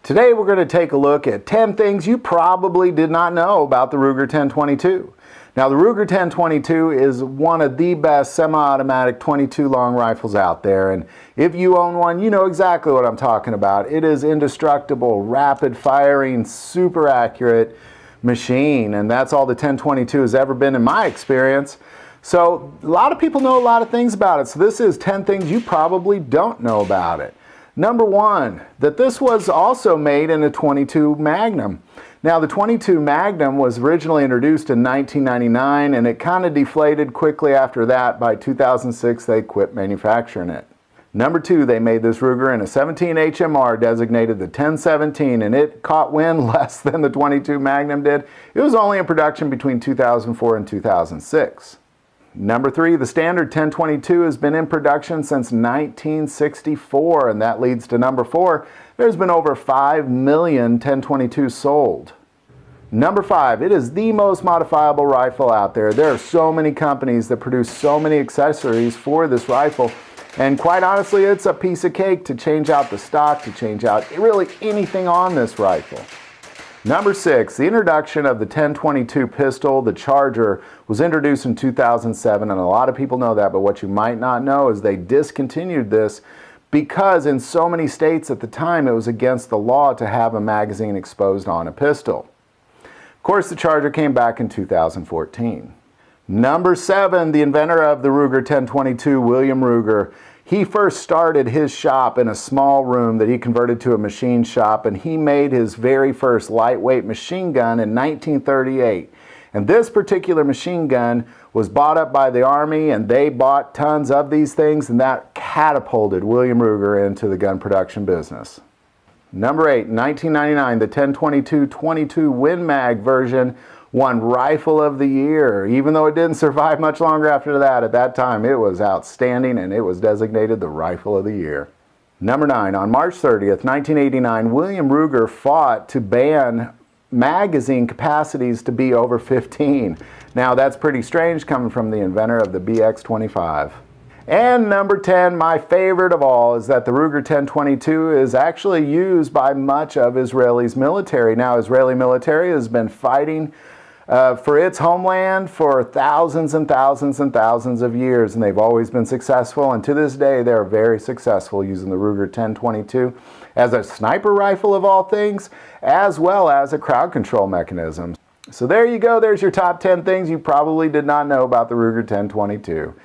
Today we're going to take a look at 10 things you probably did not know about the Ruger 1022. Now the Ruger 1022 is one of the best semi-automatic 22 long rifles out there, and if you own one, you know exactly what I'm talking about. It is indestructible, rapid firing, super accurate machine, and that's all the 1022 has ever been in my experience. So a lot of people know a lot of things about it, so this is 10 things you probably don't know about it. Number one, that this was also made in a 22 Magnum. Now the 22 Magnum was originally introduced in 1999 and it kind of deflated quickly after that. By 2006 they quit manufacturing it. Number two, they made this Ruger in a 17 HMR designated the 1017, and it caught wind less than the 22 Magnum did. It was only in production between 2004 and 2006. Number three, the standard 1022 has been in production since 1964, and that leads to number four, there's been over 5 million 1022s sold. Number five, it is the most modifiable rifle out there. There are so many companies that produce so many accessories for this rifle, and quite honestly, it's a piece of cake to change out the stock, to change out really anything on this rifle. Number six, the introduction of the 1022 pistol, the Charger, was introduced in 2007, and a lot of people know that, but what you might not know is they discontinued this because in so many states at the time it was against the law to have a magazine exposed on a pistol. Of course, the Charger came back in 2014. Number seven, the inventor of the Ruger 1022, William Ruger, he first started his shop in a small room that he converted to a machine shop, and he made his very first lightweight machine gun in 1938. And this particular machine gun was bought up by the Army, and they bought tons of these things, and that catapulted William Ruger into the gun production business. Number eight, in 1999, the 1022 22 Win Mag version won Rifle of the Year. Even though it didn't survive much longer after that, at that time it was outstanding and it was designated the Rifle of the Year. Number nine, on March 30th, 1989, William Ruger fought to ban magazine capacities to be over 15. Now that's pretty strange coming from the inventor of the BX-25. And number 10, my favorite of all, is that the Ruger 1022 is actually used by much of Israel's military. Now, Israeli military has been fighting for its homeland for thousands and thousands and thousands of years, and they've always been successful, and to this day they're very successful using the Ruger 1022 as a sniper rifle of all things, as well as a crowd control mechanism. So there you go, there's your top 10 things you probably did not know about the Ruger 1022.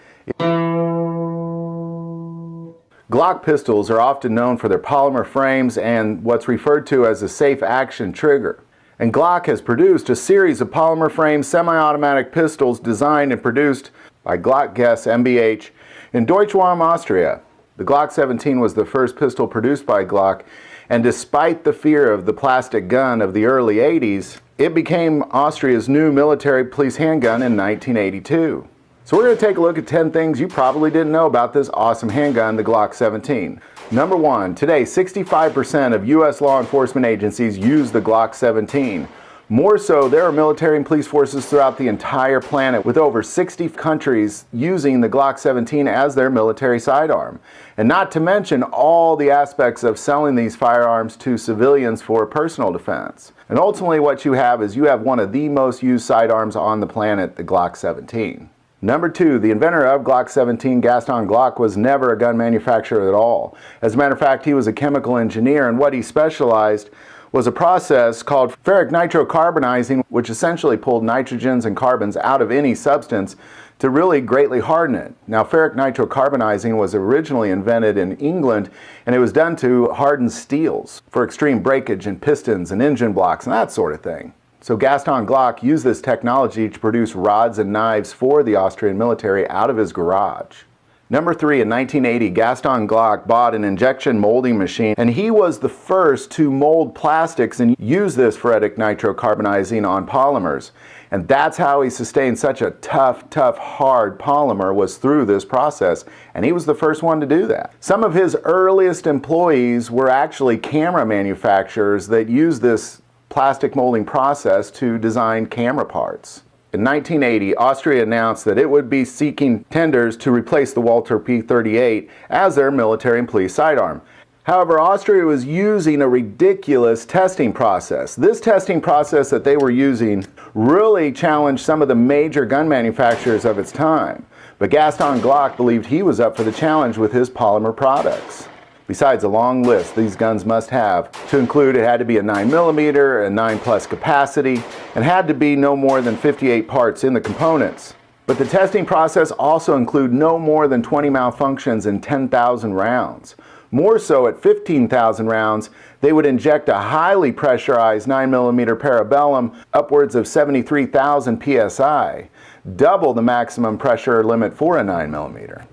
Glock pistols are often known for their polymer frames and what's referred to as a safe action trigger. And Glock has produced a series of polymer frame semi-automatic pistols designed and produced by Glock Guess MBH in Deutschwarm, Austria. The Glock 17 was the first pistol produced by Glock, and despite the fear of the plastic gun of the early 80s, it became Austria's new military police handgun in 1982. So we're going to take a look at 10 things you probably didn't know about this awesome handgun, the Glock 17. Number one, today 65% of U.S. law enforcement agencies use the Glock 17. More so, there are military and police forces throughout the entire planet, with over 60 countries using the Glock 17 as their military sidearm. And not to mention all the aspects of selling these firearms to civilians for personal defense. And ultimately what you have is you have one of the most used sidearms on the planet, the Glock 17. Number two, the inventor of Glock 17, Gaston Glock, was never a gun manufacturer at all. As a matter of fact, he was a chemical engineer, and what he specialized was a process called ferric nitrocarbonizing, which essentially pulled nitrogens and carbons out of any substance to really greatly harden it. Now, ferric nitrocarbonizing was originally invented in England, and it was done to harden steels for extreme breakage in pistons and engine blocks and that sort of thing. So Gaston Glock used this technology to produce rods and knives for the Austrian military out of his garage. Number three, in 1980, Gaston Glock bought an injection molding machine, and he was the first to mold plastics and use this ferritic nitrocarbonizing on polymers. And that's how he sustained such a tough, hard polymer, was through this process, and he was the first one to do that. Some of his earliest employees were actually camera manufacturers that used this plastic molding process to design camera parts. In 1980, Austria announced that it would be seeking tenders to replace the Walther P38 as their military and police sidearm. However, Austria was using a ridiculous testing process. This testing process that they were using really challenged some of the major gun manufacturers of its time. But Gaston Glock believed he was up for the challenge with his polymer products. Besides a long list these guns must have, to include it had to be a 9mm, a 9+ capacity, and had to be no more than 58 parts in the components. But the testing process also included no more than 20 malfunctions in 10,000 rounds. More so, at 15,000 rounds, they would inject a highly pressurized 9mm parabellum upwards of 73,000 psi, double the maximum pressure limit for a 9mm.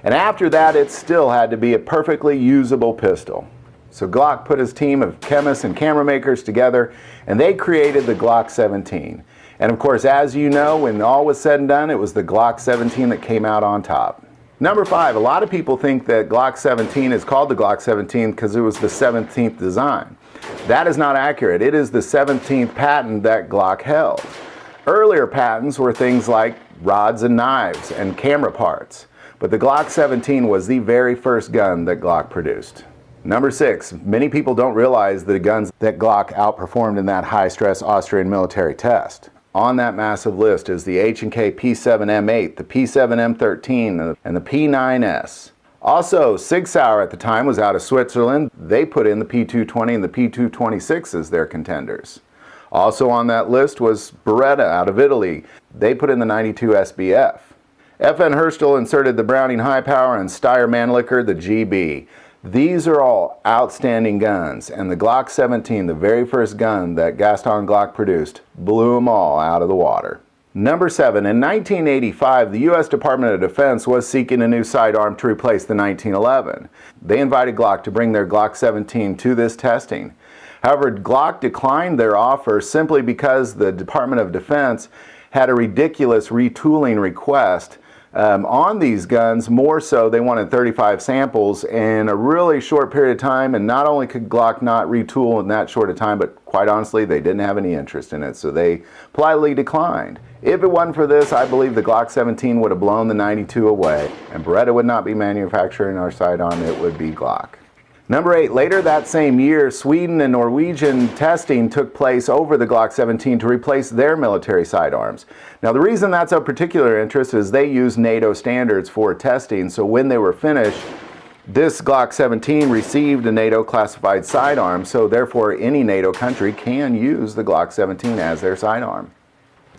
And after that, it still had to be a perfectly usable pistol. So Glock put his team of chemists and camera makers together, and they created the Glock 17. And of course, as you know, when all was said and done, it was the Glock 17 that came out on top. Number 5, a lot of people think that Glock 17 is called the Glock 17 because it was the 17th design. That is not accurate. It is the 17th patent that Glock held. Earlier patents were things like rods and knives and camera parts. But the Glock 17 was the very first gun that Glock produced. Number 6, many people don't realize the guns that Glock outperformed in that high-stress Austrian military test. On that massive list is the H&K P7M8, the P7M13, and the P9S. Also, Sig Sauer at the time was out of Switzerland. They put in the P220 and the P226 as their contenders. Also on that list was Beretta out of Italy. They put in the 92 SBF. FN Herstal inserted the Browning High Power and Steyr Mannlicher the GB. These are all outstanding guns, and the Glock 17, the very first gun that Gaston Glock produced, blew them all out of the water. Number 7, in 1985, the U.S. Department of Defense was seeking a new sidearm to replace the 1911. They invited Glock to bring their Glock 17 to this testing. However, Glock declined their offer simply because the Department of Defense had a ridiculous retooling request on these guns. More so, they wanted 35 samples in a really short period of time, and not only could Glock not retool in that short of time, but quite honestly, they didn't have any interest in it, so they politely declined. If it wasn't for this, I believe the Glock 17 would have blown the 92 away, and Beretta would not be manufacturing our sidearm, it would be Glock. Number 8, later that same year, Sweden and Norwegian testing took place over the Glock 17 to replace their military sidearms. Now the reason that's of particular interest is they use NATO standards for testing, so when they were finished, this Glock 17 received a NATO classified sidearm, so therefore any NATO country can use the Glock 17 as their sidearm.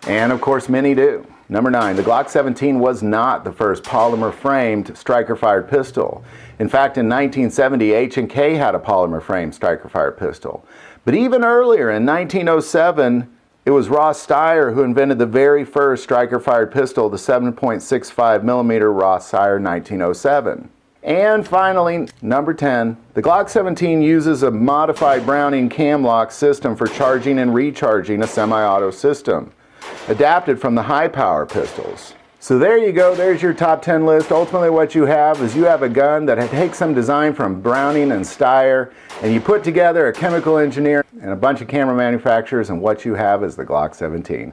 And of course many do. Number 9, the Glock 17 was not the first polymer-framed striker-fired pistol. In fact, in 1970, H&K had a polymer-framed striker-fired pistol. But even earlier, in 1907, it was Ross Steyr who invented the very first striker-fired pistol, the 7.65mm Ross Steyr 1907. And finally, number 10, the Glock 17 uses a modified Browning cam-lock system for charging and recharging a semi-auto system, adapted from the high-power pistols. So there you go, there's your top 10 list. Ultimately what you have is you have a gun that takes some design from Browning and Steyr, and you put together a chemical engineer and a bunch of camera manufacturers, and what you have is the Glock 17.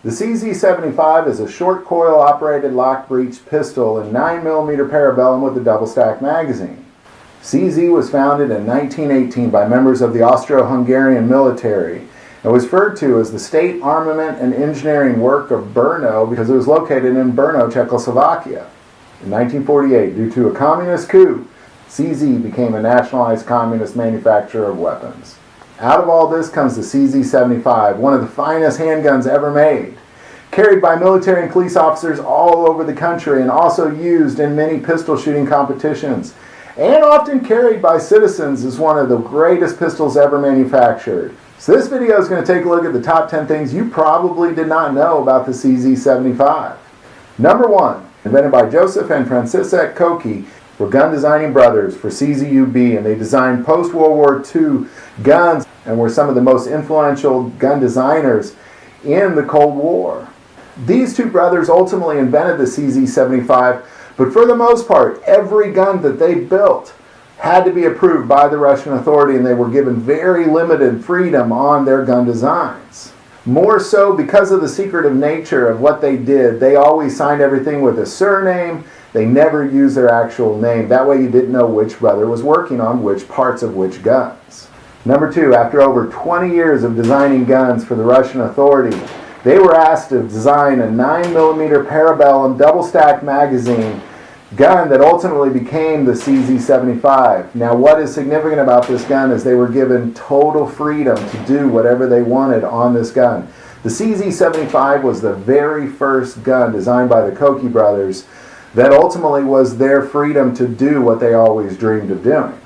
The CZ75 is a short coil operated lock breech pistol in 9mm parabellum with a double stack magazine. CZ was founded in 1918 by members of the Austro-Hungarian military and was referred to as the State Armament and Engineering Work of Brno because it was located in Brno, Czechoslovakia. In 1948, due to a communist coup, CZ became a nationalized communist manufacturer of weapons. Out of all this comes the CZ75, one of the finest handguns ever made, carried by military and police officers all over the country and also used in many pistol shooting competitions, and often carried by citizens as one of the greatest pistols ever manufactured. So this video is going to take a look at the top 10 things you probably did not know about the CZ75. Number 1, invented by Joseph and Franciszek Koki, were gun designing brothers for CZUB, and they designed post-World War II guns and were some of the most influential gun designers in the Cold War. These two brothers ultimately invented the CZ75, but for the most part, every gun that they built had to be approved by the Russian authority, and they were given very limited freedom on their gun designs. More so because of the secretive nature of what they did, they always signed everything with a surname, They never used their actual name. That way you didn't know which brother was working on which parts of which guns. Number 2, after over 20 years of designing guns for the Russian authority, they were asked to design a 9mm parabellum double-stacked magazine gun that ultimately became the CZ75. Now, what is significant about this gun is they were given total freedom to do whatever they wanted on this gun. The CZ75 was the very first gun designed by the Koch brothers that ultimately was their freedom to do what they always dreamed of doing.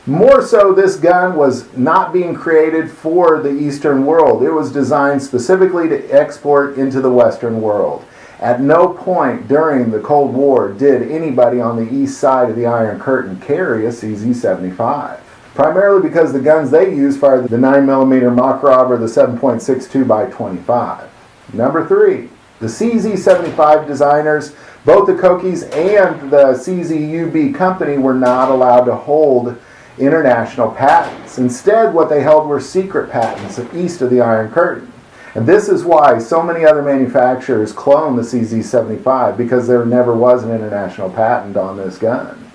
More so, this gun was not being created for the Eastern world. It was designed specifically to export into the Western world. At no point during the Cold War did anybody on the east side of the Iron Curtain carry a CZ75. Primarily because the guns they used fired the 9mm Makarov or the 7.62x25. Number 3, the CZ75 designers, both the Kochs and the CZUB company, were not allowed to hold international patents. Instead, what they held were secret patents east of the Iron Curtain. And this is why so many other manufacturers clone the CZ75, because there never was an international patent on this gun.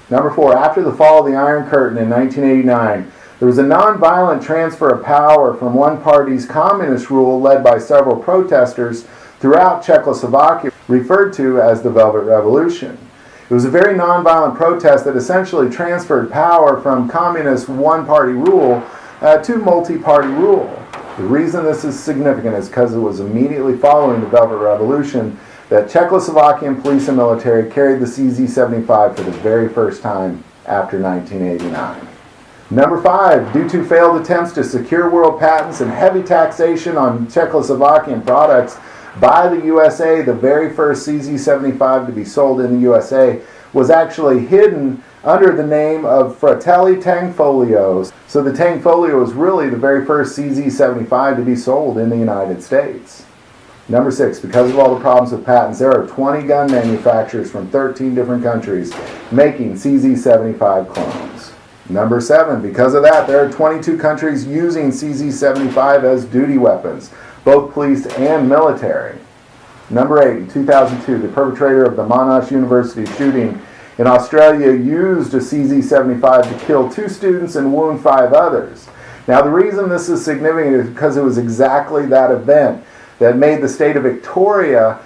Number 4, after the fall of the Iron Curtain in 1989, there was a nonviolent transfer of power from one party's communist rule led by several protesters throughout Czechoslovakia, referred to as the Velvet Revolution. It was a very nonviolent protest that essentially transferred power from communist one-party rule to multi-party rule. The reason this is significant is because it was immediately following the Velvet Revolution that Czechoslovakian police and military carried the CZ75 for the very first time after 1989. Number 5, due to failed attempts to secure world patents and heavy taxation on Czechoslovakian products by the USA, the very first CZ75 to be sold in the USA was actually hidden under the name of Fratelli Tangfolios. So the Tangfolio was really the very first CZ75 to be sold in the United States. Number 6, because of all the problems with patents, there are 20 gun manufacturers from 13 different countries making CZ75 clones. Number 7, because of that, there are 22 countries using CZ75 as duty weapons, both police and military. Number 8, in 2002, the perpetrator of the Monash University shooting in Australia used a CZ75 to kill 2 students and wound 5 others. Now, the reason this is significant is because it was exactly that event that made the state of Victoria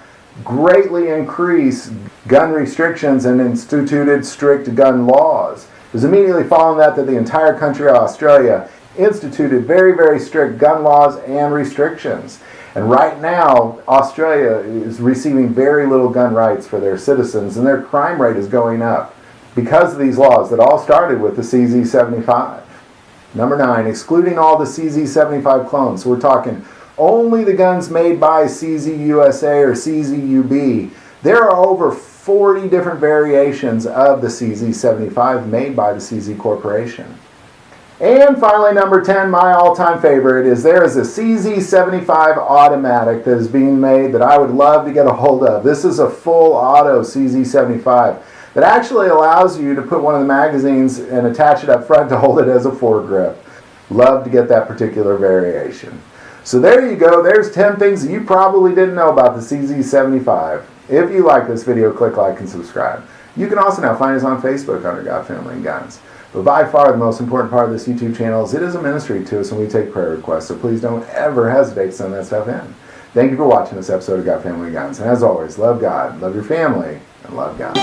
greatly increase gun restrictions and instituted strict gun laws. It was immediately following that the entire country of Australia instituted very, very strict gun laws and restrictions. And right now, Australia is receiving very little gun rights for their citizens, and their crime rate is going up because of these laws that all started with the CZ75. Number 9, excluding all the CZ75 clones. So we're talking only the guns made by CZUSA or CZUB. There are over 40 different variations of the CZ75 made by the CZ Corporation. And finally, number 10, my all-time favorite, is there is a CZ75 automatic that is being made that I would love to get a hold of. This is a full auto CZ75 that actually allows you to put one of the magazines and attach it up front to hold it as a foregrip. Love to get that particular variation. So there you go. There's 10 things that you probably didn't know about the CZ75. If you like this video, click like and subscribe. You can also now find us on Facebook under God, Family, and Guns. But by far the most important part of this YouTube channel is it is a ministry to us and we take prayer requests. So please don't ever hesitate to send that stuff in. Thank you for watching this episode of God, Family, and Guns. And as always, love God, love your family, and love God.